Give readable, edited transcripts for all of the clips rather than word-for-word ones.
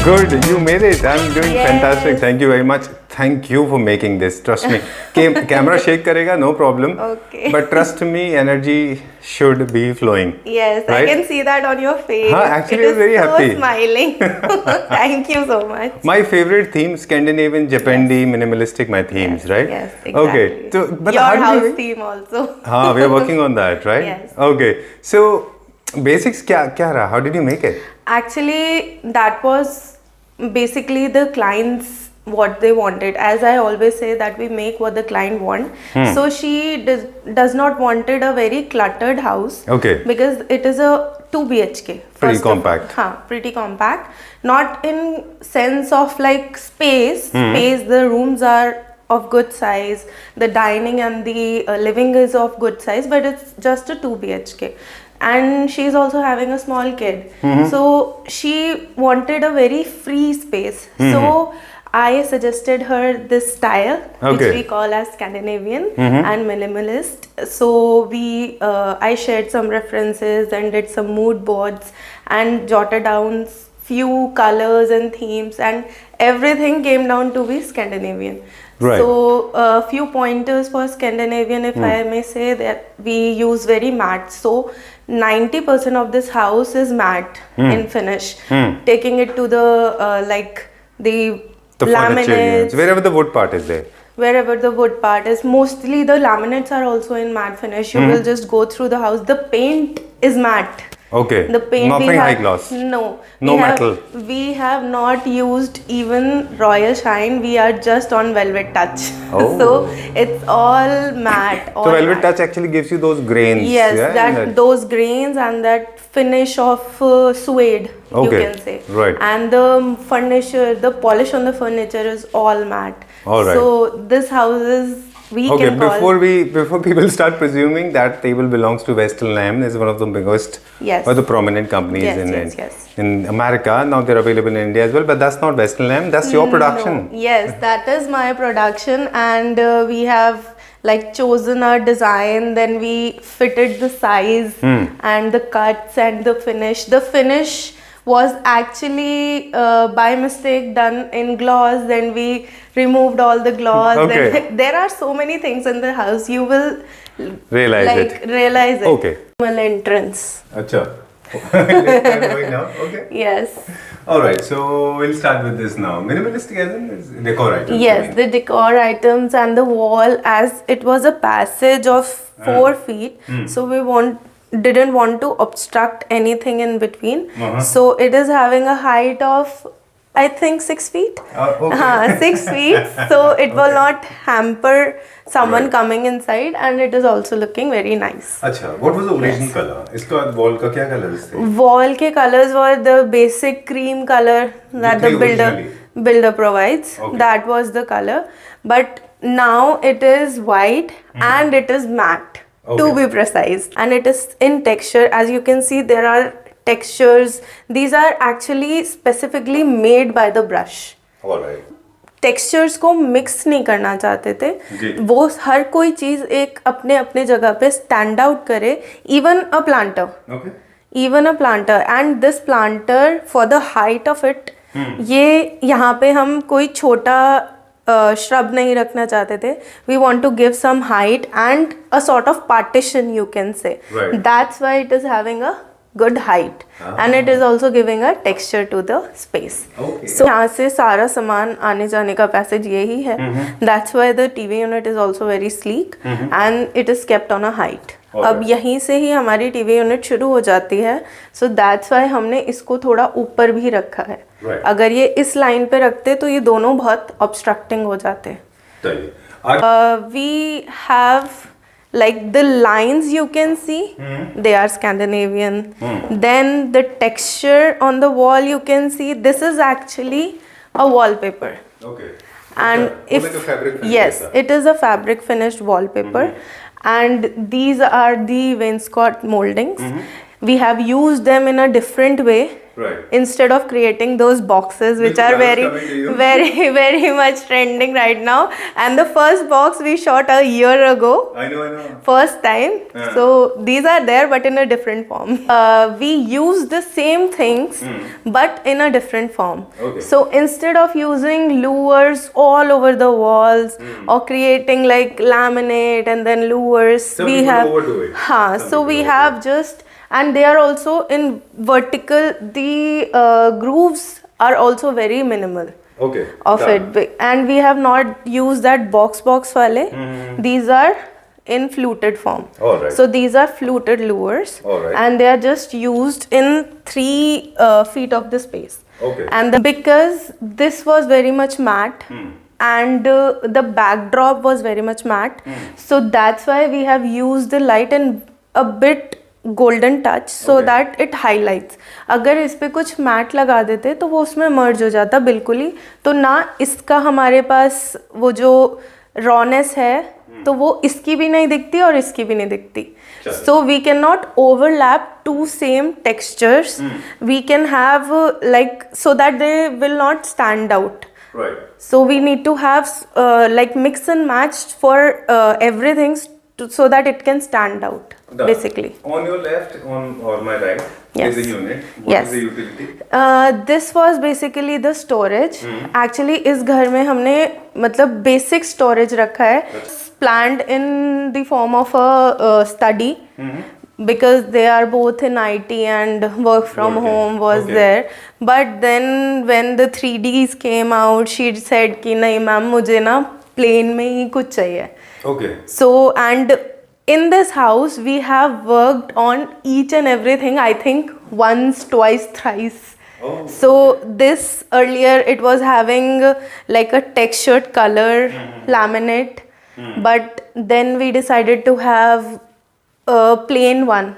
Good, you made it. I'm doing Yes. fantastic. Thank you very much. Thank you for making this. Trust me. Camera shake karega, no problem. Okay. But trust me, energy should be flowing. Yes, Right? I can see that on your face. Huh, actually, it I'm very is so happy. smiling. Thank you so much. My favorite theme, Scandinavian, Japandi, minimalistic, my themes, right? Yes, exactly. Okay. So, but Your how do house you... theme also. We are working on that, right? Yes. Okay. So, basics kya raha? How did you make it? Actually, that was basically the clients what they wanted. As I always say that we make what the client want. So she does not wanted a very cluttered house. Okay. Because it is a 2 BHK. Pretty compact. Pretty compact. Not in sense of like space. The rooms are of good size. The dining and the living is of good size, but it's just a 2 BHK. And she's also having a small kid. So she wanted a very free space. So I suggested her this style, which we call as Scandinavian and minimalist. So I shared some references and did some mood boards and jotted down few colors and themes, and everything came down to be Scandinavian. Right. So a few pointers for Scandinavian, if I may say, that we use very matte. So 90% of this house is matte in finish. Taking it to the The furniture units, laminates, wherever the wood part is there. wherever the wood part is. Mostly the laminates are also in matte finish. You will just go through the house. The paint is matte. Okay. The paint Nothing high gloss. No. No metal. We have not used even royal shine. We are just on velvet touch. Oh. So it's all matte. All So velvet matte. touch actually gives you those grains. Yes, yeah, those grains and that finish of suede, you can say. Right. And the furniture, the polish on the furniture is all matte. All right. So this house is, we Okay, can call. before people start presuming that table belongs to Western is one of the biggest or the prominent companies in America. Now they're available in India as well, but that's not Western Lamb. That's your production. No. Yes, that is my production, and we have like chosen our design. Then we fitted the size and the cuts and the finish. The finish was actually by mistake done in gloss. Then we removed all the gloss. Okay. Then there are so many things in the house. You will Realize realize it. Okay. Normal entrance. Acha. Let's start going now. Okay. Yes. All right. So we'll start with this now. Minimalistic is decor items. Yes, the decor items and the wall, as it was a passage of 4 feet, so we didn't want to obstruct anything in between. So it is having a height of, I think, 6 feet. Okay. 6 feet. So it will not hamper someone coming inside, and it is also looking very nice. Acha, what was the original color? Iska wall ka kya color is there? Wall ke colors were the basic cream color that the builder provides. Okay. That was the color. But now it is white and it is matte, to be precise. And it is in texture. As you can see, there are textures. These are actually specifically made by the brush. All right. Textures को mix नहीं करना चाहते थे. वो हर कोई चीज एक अपने अपने जगह पे स्टैंड आउट करे. Even a planter, and this planter for the height of it, ये यहाँ पे हम कोई छोटा shrub नहीं रखना चाहते थे. We want to give some height and a sort of partition, you can say. Right. That's why it is having a good height, and it is also giving a texture to the space. Okay. So यहाँ से सारा सामान आने जाने का passage यही है. That's why the TV unit is also very sleek and it is kept on a height. अब यहीं से ही हमारी TV unit शुरू हो जाती है. So that's why हमने इसको थोड़ा ऊपर भी रखा है. अगर ये इस लाइन पे रखते तो ये दोनों बहुत obstructing हो जाते. We have like the lines you can see, they are Scandinavian. Then the texture on the wall you can see, this is actually a wallpaper. Okay. And like a fabric finish, yes, it is a fabric finished wallpaper. And these are the wainscot moldings. We have used them in a different way. instead of creating those boxes which are very much trending right now. And the first box we shot a year ago. I know. First time. So these are there but in a different form. We use the same things but in a different form. So instead of using lures all over the walls or creating like laminate and then lures, we have overdo it. So we have just, and they are also in vertical, the grooves are also very minimal of it, and we have not used that box wale. These are in fluted form. So these are fluted lures, and they are just used in 3 feet of the space. And because this was very much matte, and the backdrop was very much matte, so that's why we have used the light in a bit golden touch, so that it highlights. अगर इस पे कुछ mat लगा देते तो वो उसमें मर्ज हो जाता बिल्कुल ही, तो ना इसका हमारे पास वो जो रॉनेस है तो वो इसकी भी नहीं दिखती और इसकी भी नहीं दिखती. So we cannot overlap 2 same textures. We can have like, so that they will not stand out. So we need to have like mix and match for everything so that it can stand out, basically. On your left or my right is a unit. What is the utility? This was basically the storage. Actually इस घर में हमने मतलब basic storage रखा है, planned in the form of a study. Because they are both in IT and work from home was there. But then when the 3Ds came out, she said कि नहीं ma'am मुझे ना plain में ही कुछ चाहिए. So, and in this house we have worked on each and everything, I think once, twice, thrice. So this earlier it was having like a textured color laminate, but then we decided to have a plain one.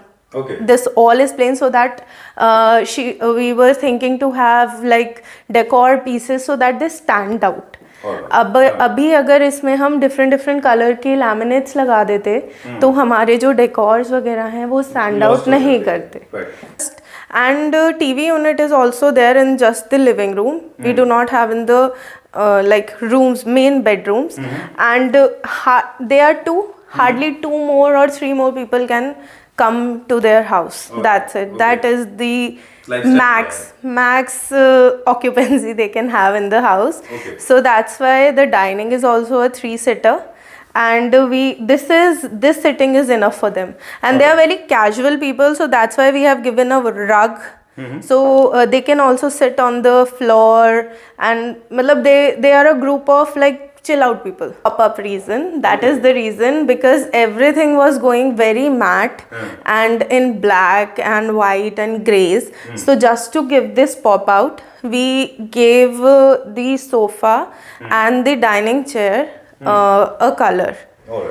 This all is plain, so that we were thinking to have like decor pieces so that they stand out. अब अभी अगर इसमें हम different colour के laminates लगा देते तो हमारे जो डेकोर्स वगैरह हैं वो स्टैंड आउट नहीं करते. And TV unit is also there in just the living room. We do not have in the like rooms, main bedrooms, and they are hardly 2 more or 3 more people can come to their house. That's it. That is the max occupancy they can have in the house. So that's why the dining is also a 3-sitter, and this sitting is enough for them, and they are very casual people, so that's why we have given a rug. So they can also sit on the floor, and they are a group of like chill out people. Pop-up reason, that is the reason, because everything was going very matte and in black and white and grays. So just to give this pop out, we gave the sofa and the dining chair a color.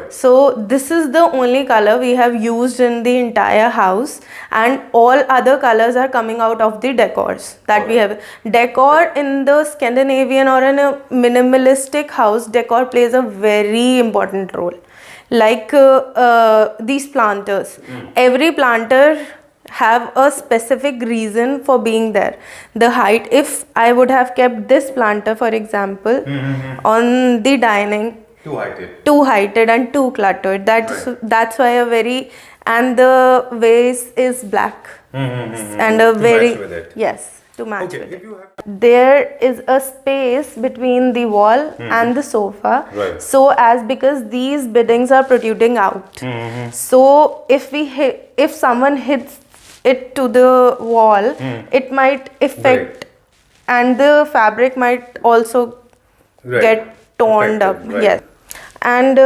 So this is the only color we have used in the entire house, and all other colors are coming out of the decors that we have. Decor in the Scandinavian or in a minimalistic house, decor plays a very important role. Like these planters, every planter have a specific reason for being there. The height, if I would have kept this planter for example on the dining, too heighted and too cluttered. That's why and the vase is black and a very to match with it. There is a space between the wall and the sofa, so because these beddings are protruding out, so if someone hits it to the wall, it might affect, and the fabric might also get torn up. And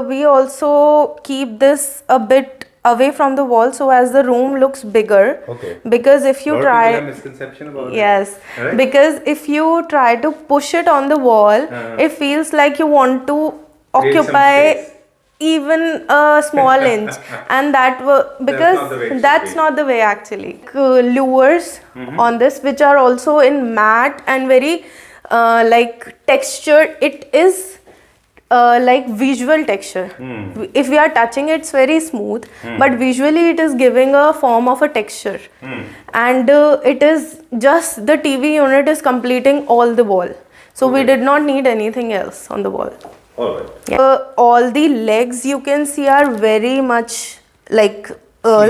we also keep this a bit away from the wall so as the room looks bigger. Because if you try, people have misconception about it. Because if you try to push it on the wall, it feels like you want to occupy even a small inch, and because that's not the way actually. Lures on this, which are also in matte and very like textured. It is like visual texture. If we are touching it, it's very smooth, but visually it is giving a form of a texture. And it is just the TV unit is completing all the wall. So we did not need anything else on the wall. Alright. Yeah. All the legs you can see are very much like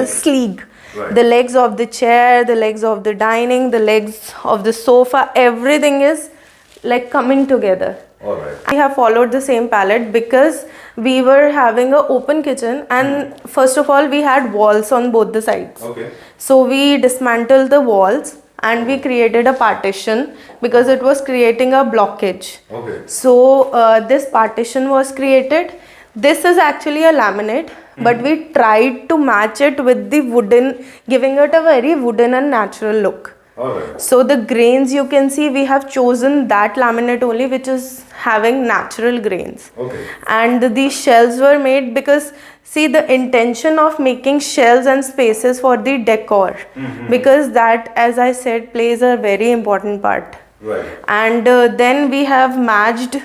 sleek. Right. The legs of the chair, the legs of the dining, the legs of the sofa, everything is like coming together. Alright. We have followed the same palette because we were having an open kitchen, and first of all we had walls on both the sides. Okay. So we dismantled the walls and we created a partition because it was creating a blockage. Okay. So this partition was created. This is actually a laminate, but we tried to match it with the wooden, giving it a very wooden and natural look. Alright. So the grains you can see, we have chosen that laminate only, which is having natural grains. Okay. And these shelves were made because, see, the intention of making shelves and spaces for the decor, because that, as I said, plays a very important part. Right. And then we have matched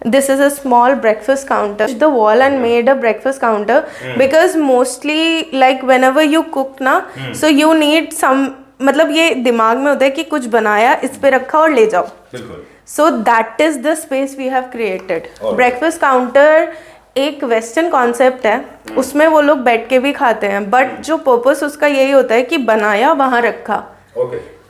this is a small breakfast counter, the wall, and made a breakfast counter because mostly like whenever you cook na, so you need some, मतलब ये दिमाग में होता है कि कुछ बनाया इस पे रखा और ले जाओ. So that is the space we have created. Breakfast counter एक वेस्टर्न कॉन्सेप्ट है, उसमें वो लोग बैठ के भी खाते हैं, बट जो पर्पस उसका यही होता है कि बनाया वहाँ रखा.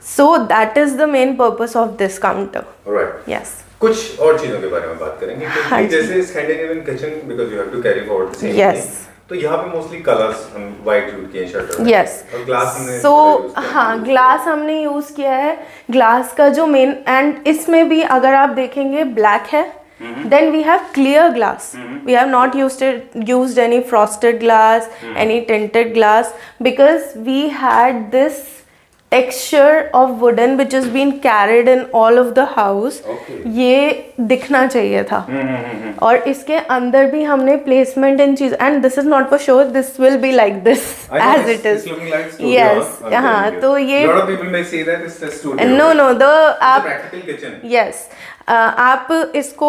So that is the main purpose of this counter. Right. Yes. कुछ और चीजों के बारे में बात करेंगे क्योंकि जैसे Scandinavian kitchen because you have to carry forward the same Yes. तो यहाँ पे मोस्टली कलर्स हम व्हाइट यूज किए शटर. Yes. और ग्लास हमने हाँ, ग्लास हमने यूज किया है. ग्लास का जो मेन, एंड इसमें भी अगर आप देखेंगे ब्लैक है. Then we have clear glass. We have not used any frosted glass, any tinted glass, because we had this texture of wooden which has been carried in all of the house. ये दिखना चाहिए था. और इसके अंदर भी हमने placement इन चीज, and this is not for show, this will be like this as it is. Yes. हाँ, तो ये lot of people may say that it's a studio. No, आप practical kitchen. Yes. आप इसको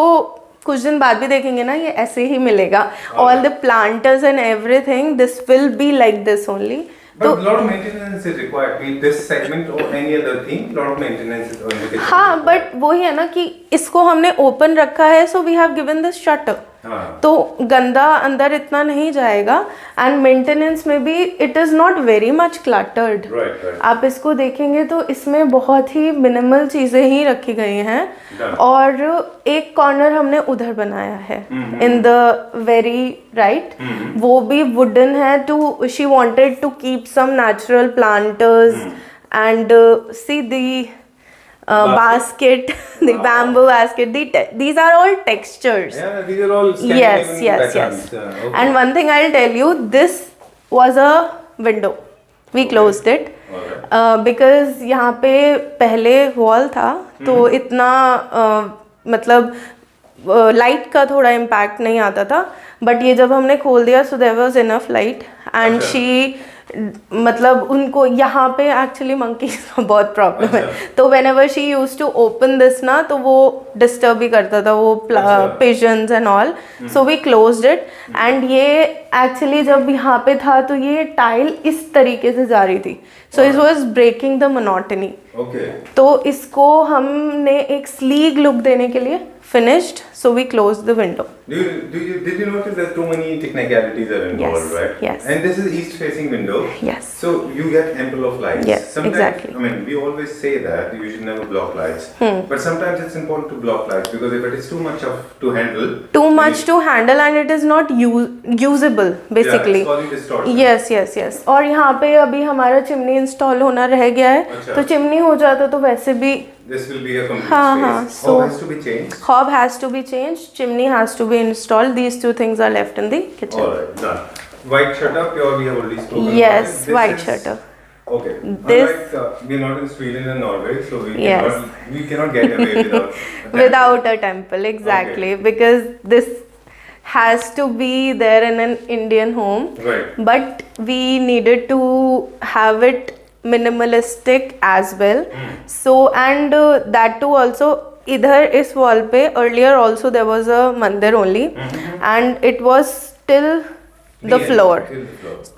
कुछ दिन बाद भी देखेंगे ना, ये ऐसे ही मिलेगा. All the planters and everything, this will be like this only. But a lot of maintenance is required. Be this segment or any other thing, lot of maintenance is on the kitchen. हाँ, but वही है ना कि इसको हमने open रखा है, so we have given this shutter. तो गंदा अंदर इतना नहीं जाएगा, and maintenance में भी it is not very much cluttered. Right. आप इसको देखेंगे तो इसमें बहुत ही minimal चीजें ही रखी गई हैं. और एक कॉर्नर हमने उधर बनाया है in the very right. वो भी wooden है. She wanted to keep some natural planters and see the basket, the bamboo basket. These are all textures. Yeah, these are all Yes. Okay. And one thing I'll tell you, this was a window. We closed it. Because यहाँ पे पहले wall था तो इतना मतलब light का थोड़ा impact नहीं आता था, बट ये जब हमने खोल दिया so there was enough light and she, मतलब उनको यहाँ पे एक्चुअली मंकीज का बहुत प्रॉब्लम है, तो whenever she used to open this ना, तो वो डिस्टर्ब भी करता था, वो pigeons and all. So we closed it. And ये एक्चुअली जब यहाँ पे था तो ये टाइल इस तरीके से जा रही थी, so it was breaking the monotony. तो इसको हमने एक स्लीक लुक देने के लिए finished, so we closed the window. Did you notice that too many technicalities are involved, right? Yes. And this is east facing window. Yes. So you get ample of lights. Yes, sometimes, exactly. I mean, we always say that you should never block lights. But sometimes it's important to block lights because if it is too much to handle and it is not usable basically. Yeah, it's causing distortion. Yes. और यहाँ पे अभी हमारा chimney install होना रह गया है, तो चिमनी हो जाता तो वैसे भी this will be a complete space. So Hob has to be changed. Hob has to be changed. Chimney has to be installed. These two things are left in the kitchen. Alright, done. White shutter, pure we have already spoken. Yes, about it. white shutter. Okay. This, unlike we're not in Sweden and Norway, so we cannot get away without a temple. Exactly, because this has to be there in an Indian home. Right. But we needed to have it minimalistic as well. So, and that too also, इधर इस wall पे earlier also there was a मंदिर only and it was till the floor.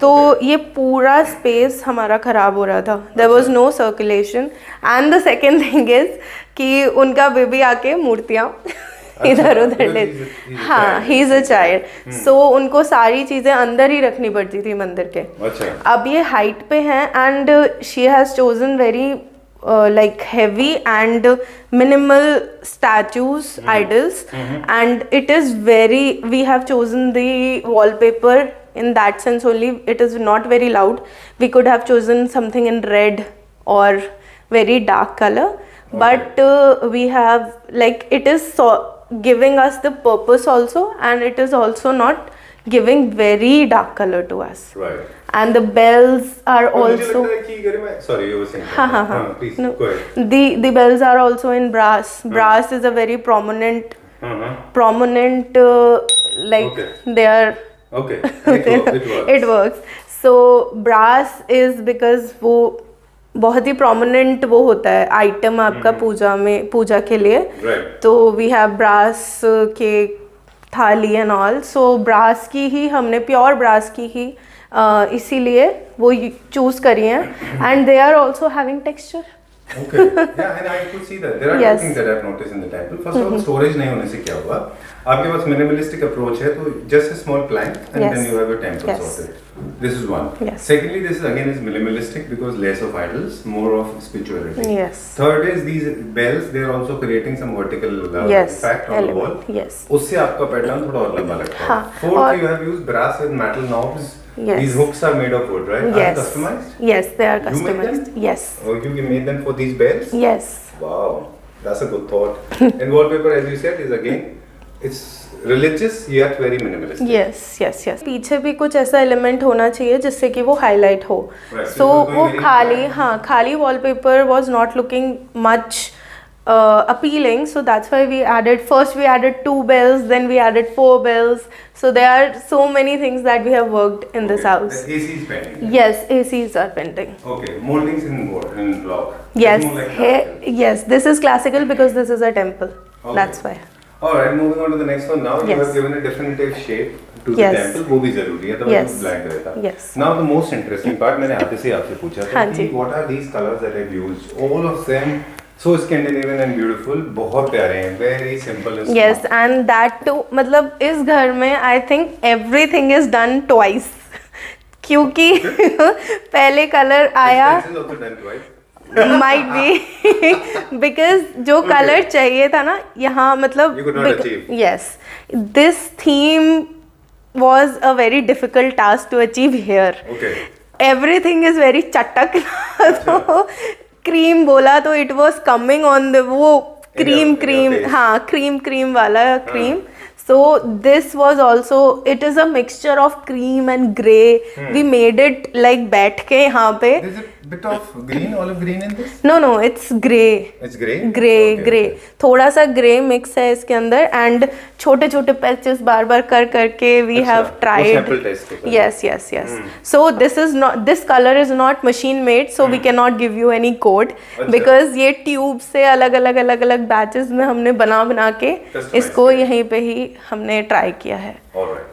तो ये पूरा space हमारा खराब हो रहा था. There was no circulation and the second thing is कि उनका बेबी आके मूर्तियाँ इधर उधर ले. हाँ, he is a child. So उनको सारी चीज़ें अंदर ही रखनी पड़ती थी मंदिर के. अब ये हाइट पे हैं and she has chosen very like heavy and minimal statues, idols, and it is very, we have chosen the wallpaper in that sense only. It is not very loud. We could have chosen something in red or very dark color, but we have, like, it is so giving us the purpose also, and it is also not giving very dark color to us. Right. And the bells are also. Sorry, you were saying. Please no. go ahead. The bells are also in brass. Brass is a very prominent, like they are. Okay. It works. It works. So brass is because वो बहुत ही prominent वो होता है item आपका पूजा के लिए. Right. तो we have brass के थाली and all. So brass की ही हमने pure brass की ही इसीलिए वो choose करी हैं. And they are also having texture. Okay. Yeah, and I could see that. There are two things that I've noticed in the temple. First of all, storage नहीं होने से क्या हुआ? आपके पास minimalistic approach है, तो just a small plank and then you have your temple sorted. This is one. Secondly, this is again is minimalistic because less of idols, more of spirituality. Third is these bells. They are also creating some vertical effect on the wall. उससे आपका pattern थोड़ा और लंबा लगता है. Fourth, you have used brass with metal knobs. These hooks are made of wood, right? Are they customized? Yes, they are customized. You made them? Yes. Oh, you made them for these bells? Yes. Wow, that's a good thought. And wallpaper, as you said, is again, it's religious yet very minimalist. Yes. पीछे भी कुछ ऐसा element होना चाहिए जिससे कि वो highlight हो. So वो खाली wallpaper was not looking much appealing, so that's why we added 2 bells, then we added 4 bells. So there are so many things that we have worked in this house. The AC is pending. Yes, ACs are pending. Okay, moldings in wood, in block. Yes, like yes, this is classical because this is a temple. That's why. Alright, moving on to the next one. Now you have given a definitive shape to the temple. वो भी जरूरी है, तब black रहता. Now the most interesting part, मैंने आते से आपसे पूछा था कि what are these colors that I've used? All of them so Scandinavian and beautiful, बहुत प्यारे हैं, very simple and small. Yes, and that too, मतलब इस घर में I think everything is done twice. क्योंकि पहले कलर आया. Expenses also done twice. Might be because जो कलर चाहिए था ना यहाँ मतलब. You could not achieve. Yes, this theme was a very difficult task to achieve here. Okay. Everything is very चटक. तो क्रीम बोला तो it was coming on the वो क्रीम वाला cream. So this was also, it is a mixture of cream and grey. We made it like बैठ के यहाँ पे. There's a bit of green, olive green in this? No, it's grey. It's grey? Grey. थोड़ा सा grey mix है इसके अंदर and छोटे छोटे patches बार कर करके we have tried. Sample test होता है. Yes. So this color is not machine made, so we cannot give you any code because ये tube से अलग batches में हमने बना के इसको यहीं पे ही हमने ट्राई किया है.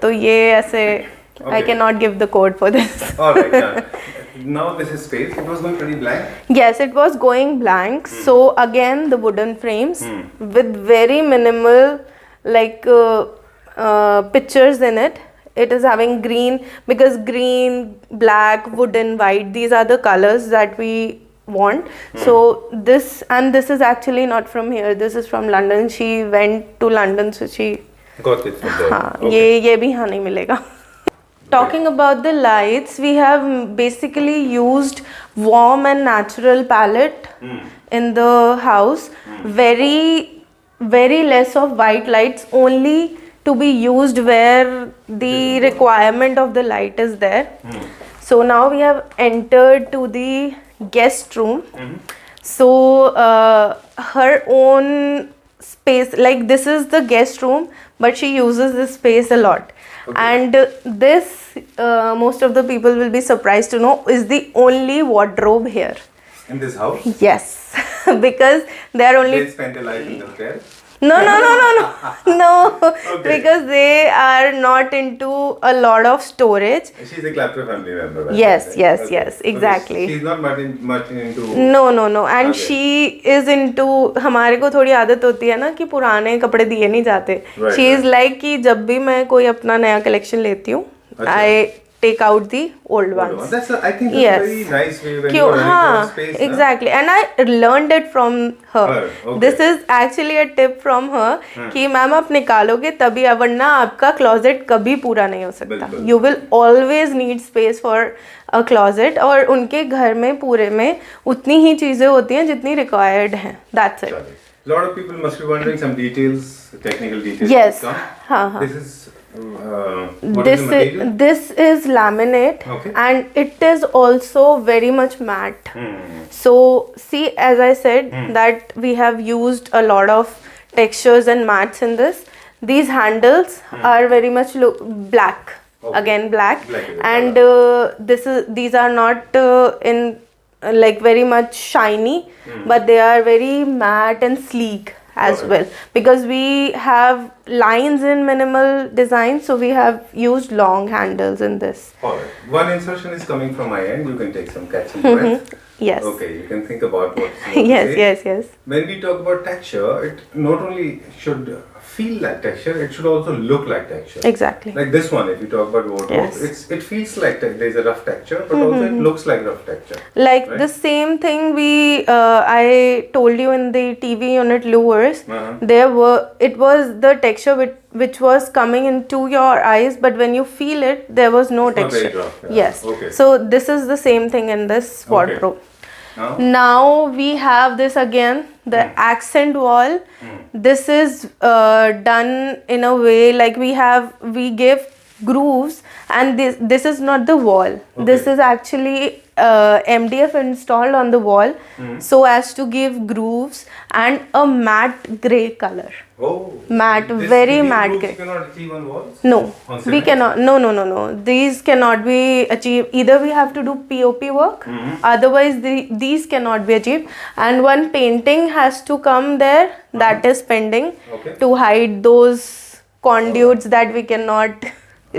तो ये ऐसे I cannot give the code for this. Alright. Now this is space. It was going pretty blank. Yes, it was going blank. So again the wooden frames with very minimal like pictures in it. It is having green because green, black, wooden, white. These are the colors that we want. So this is actually not from here. This is from London. She went to London, so she got it from there. हाँ, ये भी यहाँ नहीं मिलेगा. Talking about the lights, we have basically used warm and natural palette in the house. Very less of white lights, only to be used where the requirement of the light is there. So now we have entered to the guest room. So her own space, like this is the guest room, but she uses this space a lot. And this most of the people will be surprised to know is the only wardrobe here in this house. Yes. because they are only. They spend their life in the stairs. No, Okay. because they are not into a lot of storage. She's a clutter family member. Right? Yes, Okay. yes, yes, exactly. She's not much into. No, and Okay. she is into. हमारे को थोड़ी आदत होती है ना कि पुराने कपड़े दिए नहीं जाते. Right, She is like कि जब भी मैं कोई अपना नया कलेक्शन लेती हूँ, I take out the old ones. That's I think that's Yes. a very nice way when क्यों you're running out of हाँ space. exactly and I learned it from her. Okay. This is actually a tip from her कि ma'am आप निकालोगे तभी वरना आपका closet कभी पूरा नहीं हो सकता. बिल्कुल. You will always need space for a closet और उनके घर में पूरे में उतनी ही चीज़ें होती हैं जितनी required हैं. That's it. A lot of people must be wondering some details, technical details. Yes. Come. This is what is the material? This is laminate. Okay. And it is also very much matte. So see, as I said that we have used a lot of textures and mattes in this. These handles are very much black. Okay. Again black. And color. These are not in like very much shiny, but they are very matte and sleek as well, because we have lines in minimal design, so we have used long handles in this. Alright, one insertion is coming from my end. You can take some catching breath. Yes. Okay, you can think about what yes. When we talk about texture, it not only should feel like texture, it should also look like texture. Exactly. Like this one, if you talk about wardrobe, it feels like there's a rough texture, but also it looks like rough texture. Like the same thing I told you in the TV unit lures. It was the texture which was coming into your eyes, but when you feel it, there was no texture. Not very rough, Yes. Okay. So this is the same thing in this wardrobe. Now we have this again, the accent wall. This is done in a way like we give grooves, and this is not the wall. This is actually MDF installed on the wall so as to give grooves and a matte grey color. Oh, matte, very matte grey. You cannot achieve on walls? No, we cannot. No. These cannot be achieved. Either we have to do POP work, otherwise these cannot be achieved. And one painting has to come there that is pending to hide those conduits that we cannot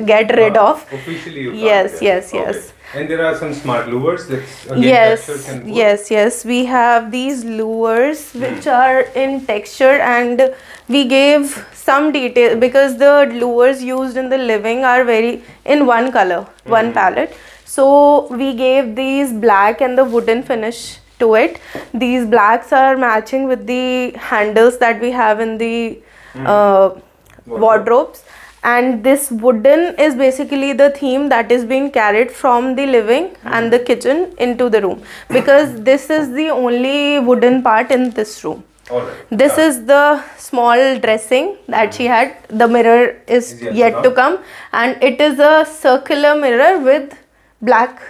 get rid of. Officially you can't. Yes. And there are some smart lures that again yes. We have these lures which are in texture, and we gave some detail because the lures used in the living are very in one color, one palette. So we gave these black and the wooden finish to it. These blacks are matching with the handles that we have in the wardrobes. And this wooden is basically the theme that is being carried from the living and the kitchen into the room, because this is the only wooden part in this room. This is the small dressing that she had. The mirror is yet to come, and it is a circular mirror with black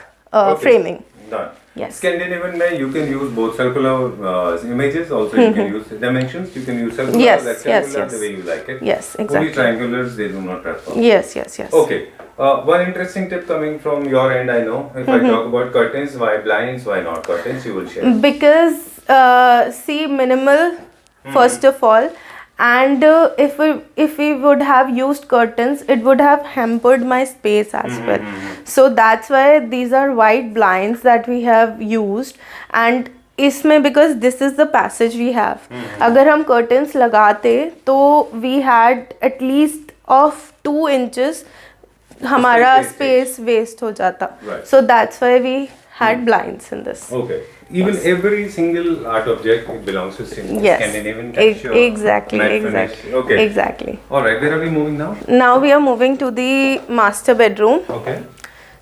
framing. Done. Yes. Scandinavian way, you can use both circular images, also you can use dimensions, you can use circular, rectangular, the way you like it. Yes, exactly. Only triangulars, they do not transform. Yes. Okay. One interesting tip coming from your end, I know. If I talk about curtains, why blinds, why not curtains, you will share. Because, see, minimal, first of all, and if we would have used curtains, it would have hampered my space as well. So that's why these are white blinds that we have used. And इसमें because this is the passage we have. अगर हम curtains लगाते तो we had at least of 2 inches हमारा space waste हो जाता. So that's why we had blinds in this. Okay. Even every single art object belongs to Scandinavian texture. Exactly. Okay. Exactly. Alright, where are we moving now? Now we are moving to the master bedroom. Okay.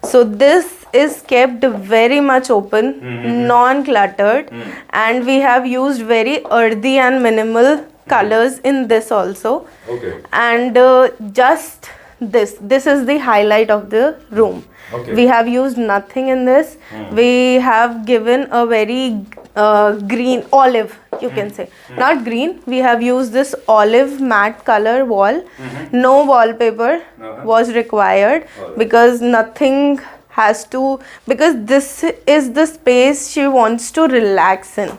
So this is kept very much open, non-cluttered, and we have used very earthy and minimal colors in this also. Okay. And just this is the highlight of the room. Okay. We have used nothing in this. We have given a very green, olive, you can say. Not green. We have used this olive matte color wall. No wallpaper was required because nothing has to, because this is the space she wants to relax in.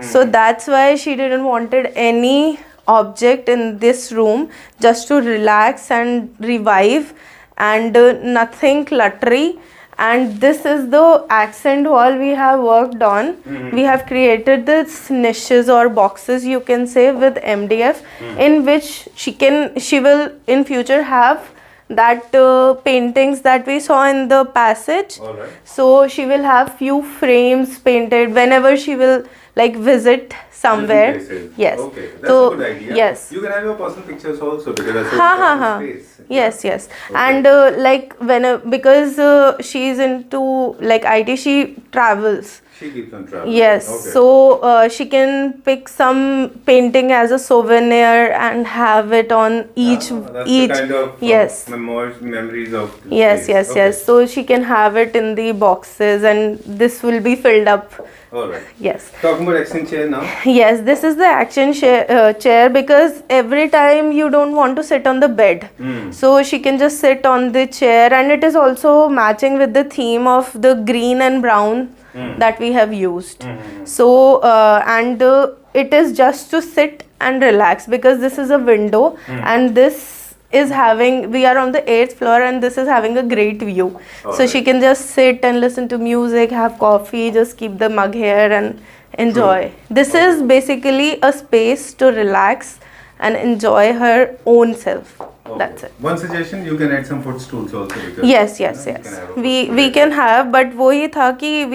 So that's why she didn't wanted any object in this room, just to relax and revive, and nothing cluttery. And this is the accent wall we have worked on. We have created this niches or boxes, you can say, with MDF, in which she will in future have that paintings that we saw in the passage. Alright. So she will have few frames painted whenever she will like visit somewhere. Yes. Okay, that's so a good idea. yes. You can have your personal pictures also, because that's a space. Yes, yes. Okay. And like because she's into like IT, she travels. She keeps on traveling. Yes. Okay. So she can pick some painting as a souvenir and have it on each That's each. the kind of Yes. memories of the Yes, space. yes, Okay. yes. So she can have it in the boxes, and this will be filled up. Alright. Yes. Talking about action chair now. Yes, this is the action chair, because every time you don't want to sit on the bed. So she can just sit on the chair, and it is also matching with the theme of the green and brown that we have used. So, and it is just to sit and relax, because this is a window, and this is having, we are on the 8th floor, and this is having a great view. So she can just sit and listen to music, have coffee, just keep the mug here and enjoy. This is basically a space to relax and enjoy her own self. Okay. That's it. One suggestion, you can add some footstools also. Because, Yes, you yes, know, you yes. can have a We footstool. can have, but वही था कि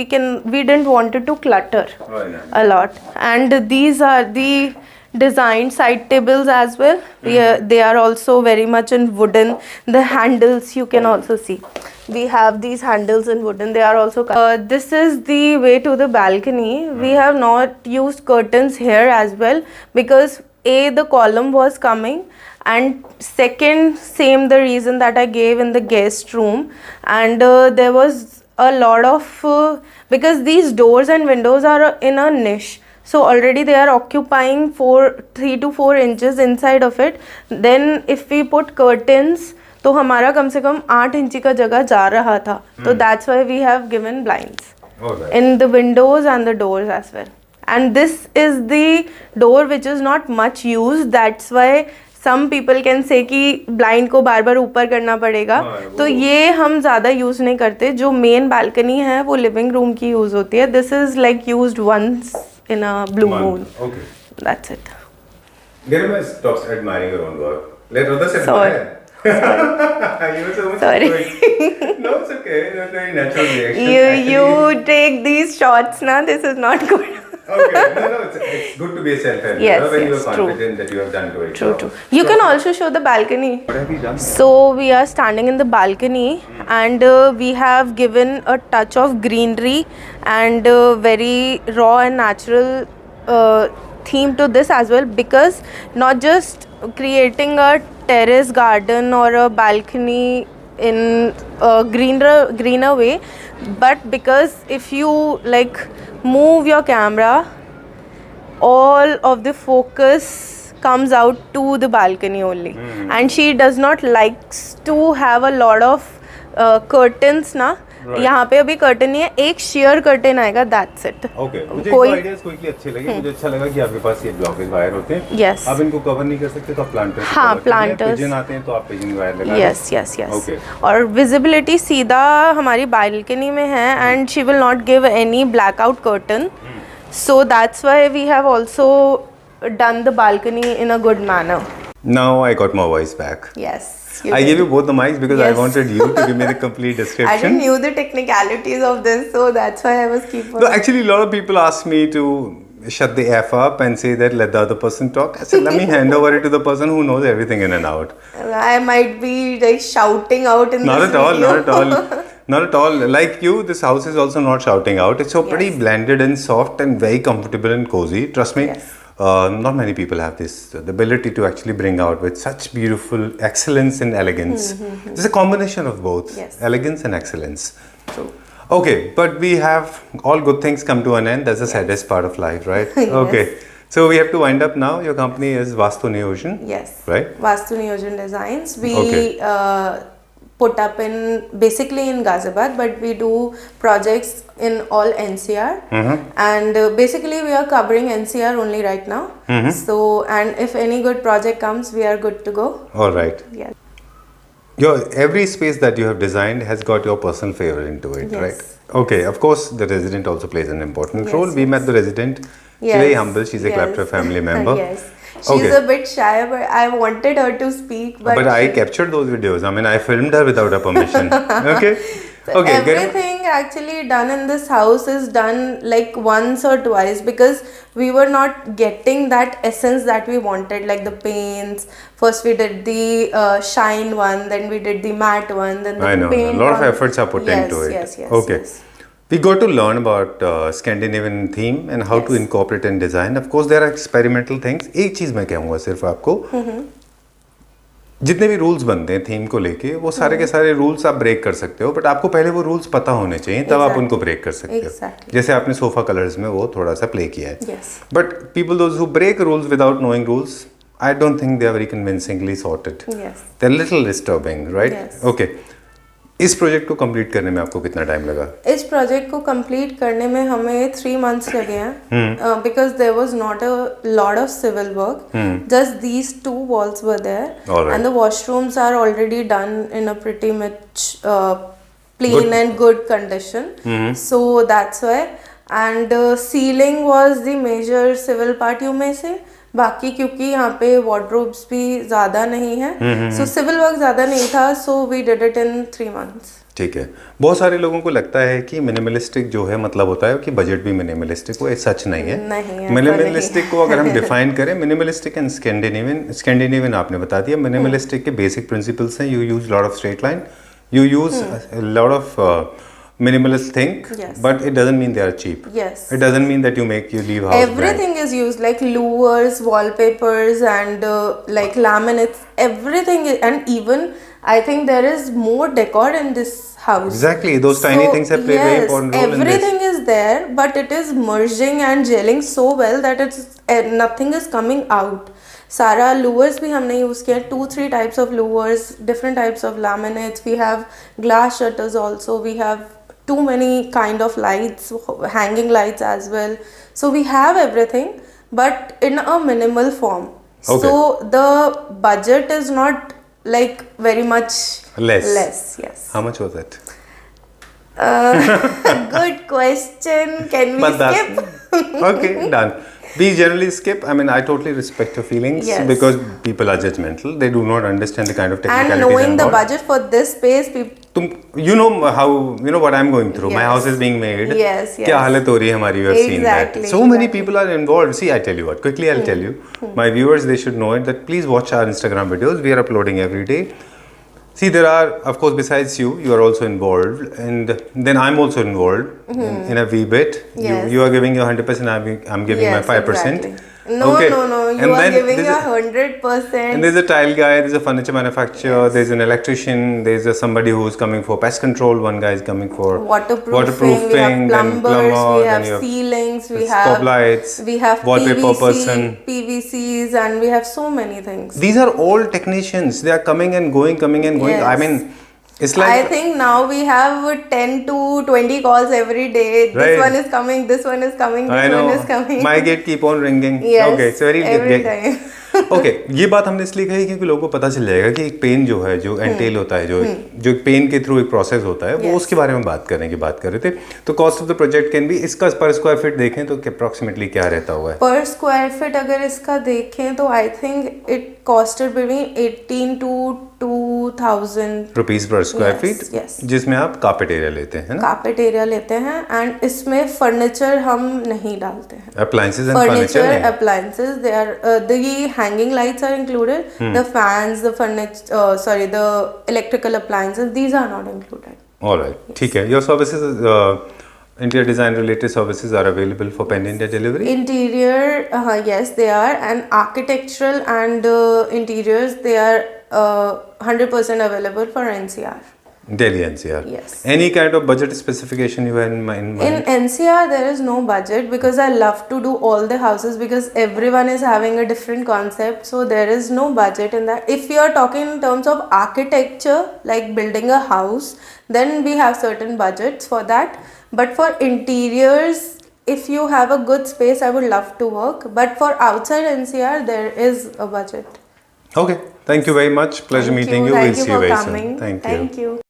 we didn't want it to clutter Oh, no. a lot. And these are the designed side tables as well. They are also very much in wooden. The handles you can also see. We have these handles in wooden. They are also this is the way to the balcony. We have not used curtains here as well, because the column was coming, and second, same the reason that I gave in the guest room. And there was a lot of because these doors and windows are in a niche, so already they are occupying 3 to 4 inches inside of it. Then if we put curtains, तो हमारा कम से कम 8 इंची का जगह जा रहा था. So that's why we have given blinds in the windows and the doors as well. And this is the door which is not much used. That's why some people can say कि blind को बार बार ऊपर करना पड़ेगा. तो ये हम ज़्यादा use नहीं करते. जो main balcony है वो living room की use होती है. This is like used once in a blue moon. Okay. That's it. Garima stops admiring your own work. Let others Sorry. admire. You were so much Sorry. No, it's okay. It's a very natural reaction. You take these shots na. This is not good. Okay, no, it's good to be self-aware. Yes, when you are yes, true. confident that you have done great. True. You can also show the balcony. What have you done? So we are standing in the balcony, and we have given a touch of greenery and very raw and natural theme to this as well, because not just creating a terrace garden or a balcony in a greener way, but because if you like move your camera, all of the focus comes out to the balcony only. And she does not likes to have a lot of curtains ना. यहाँ पे अभी curtain नहीं है, एक share curtain आएगा, that's it. Okay. मुझे एक आइडियाज क्विकली अच्छे लगे. मुझे अच्छा लगा कि आपके पास ये ब्लॉकेज वायर होते हैं. Yes. आप इनको कवर नहीं कर सकते तो आप प्लांटर्स. हाँ, planters. पिजन आते हैं तो आप पिजन वायर लगा. Yes. Okay. और विजिबिलिटी सीधा हमारी बालकनी में है, and she will not give any blackout curtain. So that's why we have also done the balcony in a good manner. Now I got my voice back. Yes. I gave you both the mics because I Yes. wanted you to give me the complete description. I didn't knew the technicalities of this, so that's why I was keeping. No, actually, a lot of people ask me to shut the F up and say that let the other person talk. I said, let me hand over it to the person who knows everything in and out. I might be like shouting out in Not this at all, video. not at all. Not at all. Like you, this house is also not shouting out. It's so pretty Yes. blended and soft and very comfortable and cozy. Trust me, Yes. not many people have this, the ability to actually bring out with such beautiful excellence and elegance. It's a combination of both, Yes. elegance and excellence. True. Okay, but we have all good things come to an end. That's the saddest part of life, right? Yes. Okay. So we have to wind up now. Your company is Vaastu Niyozen. Yes. Right? Vaastu Niyozen Designs. We Okay. put up basically in Ghaziabad, but we do projects in all NCR, and basically we are covering NCR only right now. So, and if any good project comes, we are good to go. All right. Yeah. Every space that you have designed has got your personal flavor into it, Yes. right? Okay, of course, the resident also plays an important role. We met the resident. She's Yes. very humble. She's a Yes. Clapter family member. Yes. She's a bit shy, but I wanted her to speak. But I captured those videos. I mean, I filmed her without her permission. Okay. So everything actually done in this house is done like once or twice, because we were not getting that essence that we wanted, like the paints. First we did the shine one, then we did the matte one, then the paint a lot of one. efforts are put into it. Yes, Okay. yes. We got to learn about Scandinavian theme and how to incorporate in design. Of course, there are experimental things. एक चीज मैं कहूँगा सिर्फ आपको, जितने भी rules बनते हैं थीम को लेके, वो सारे के सारे रूल्स आप ब्रेक कर सकते हो, बट आपको पहले वो रूल्स पता होने चाहिए, तब आप उनको ब्रेक कर सकते हो. जैसे आपने सोफा कलर्स में वो थोड़ा सा प्ले किया है. But people those who break rules without knowing rules, I don't think they are very convincingly sorted. Yes. They're a little disturbing, right? Yes. Okay. इस प्रोजेक्ट को कंप्लीट करने में आपको कितना टाइम लगा? इस प्रोजेक्ट को कंप्लीट करने में हमें 3 months लगे हैं, because there was not a lot of civil work. Just these 2 walls were there, and the washrooms are already done in a pretty much plain and good condition. So that's why. And ceiling was the major civil part, you may say. बाकी क्योंकि यहाँ पे wardrobes भी ज़्यादा नहीं है, so civil work ज़्यादा नहीं था, so we did it in 3 months. ठीक है. बहुत सारे लोगों को लगता है कि मिनिमलिस्टिक जो है मतलब होता है कि बजट भी मिनिमलिस्टिक हो. सच नहीं है. मिनिमलिस्टिक को अगर हम डिफाइन करें, मिनिमलिस्टिक एंड स्कैंडिनेवियन आपने बता दिया. मिनिमलिस्टिक के बेसिक प्रिंसिपल्स हैं. You use lot of straight line, you use lot of minimalist think, but it doesn't mean they are cheap. Yes. It doesn't mean that you leave house everything blank. is used, like louvers, wallpapers, and like laminates. Everything and even I think there is more decor in this house. Exactly, those tiny things have played very important role in this. Everything is there, but it is merging and gelling so well that it's nothing is coming out. सारा louvers भी हमने use किया, 2-3 types of louvers, different types of laminates. We have glass shutters also. We have too many kind of lights, hanging lights as well. So we have everything, but in a minimal form. Okay. So the budget is not like very much less. Yes. How much was it? Good question. Can we skip? Okay, done. We generally skip. I mean, I totally respect your feelings, because people are judgmental. They do not understand the kind of technicalities and knowing involved. the budget for this space, you know what I'm going through. My house is being made. Yes. क्या हालत हो रही है हमारी? You have seen that. So many people are involved. See, I tell you what. Quickly, I'll tell you. My viewers, they should know it. That please watch our Instagram videos. We are uploading every day. See, there are, of course, besides you are also involved, and then I'm also involved in a wee bit. Yes. You are giving your 100%, I'm giving my 5%. Exactly. No, you are giving your 100%. And there's a tile guy, there's a furniture manufacturer, there's an electrician, there's somebody who's coming for pest control, one guy is coming for waterproofing, we have plumbers, we have ceilings, we have scope lights, we have wallpaper person, PVCs, and we have so many things. These are all technicians. They are coming and going. Yes. I mean, it's like, I think now we have 10 to 20 calls every day. This one is coming, this one is coming, this one is coming. My gate keep on ringing. Yes, okay, it's very every time. Okay, ये बात हमने इसलिए कही क्योंकि लोगों को पता चल जाएगा कि एक पेन जो है, जो एंटेल होता है, जो एक पेन के थ्रू एक प्रोसेस होता है, वो उसके बारे में बात कर रहे थे. तो cost of the project can be, इसका पर स्क्वायर फीट देखें तो अप्रोक्सीमेटली क्या रहता हुआ है? पर स्क्वायर फीट अगर इसका देखें तो I think it costed between 18 to 2000 rupees per square feet, जिसमें आप कार्पेट एरिया लेते हैं ना? कार्पेट एरिया लेते हैं, एंड इसमें फर्नीचर हम नहीं डालते हैं. Appliances and furniture, appliances, they are the hanging lights are included, the fans, the furniture, the electrical appliances, these are not included. All right, ठीक है. Your services, interior design related services are available for pan India delivery? Interior, yes they are, and architectural and interiors, they are 100% available for NCR. Delhi NCR. Yes. Any kind of budget specification you have in mind? In NCR, there is no budget because I love to do all the houses because everyone is having a different concept. So there is no budget in that. If you are talking in terms of architecture, like building a house, then we have certain budgets for that. But for interiors, if you have a good space, I would love to work. But for outside NCR, there is a budget. Okay. Thank you very much. Pleasure meeting you. Thank We'll you see you for very coming. soon. Thank you. Thank you.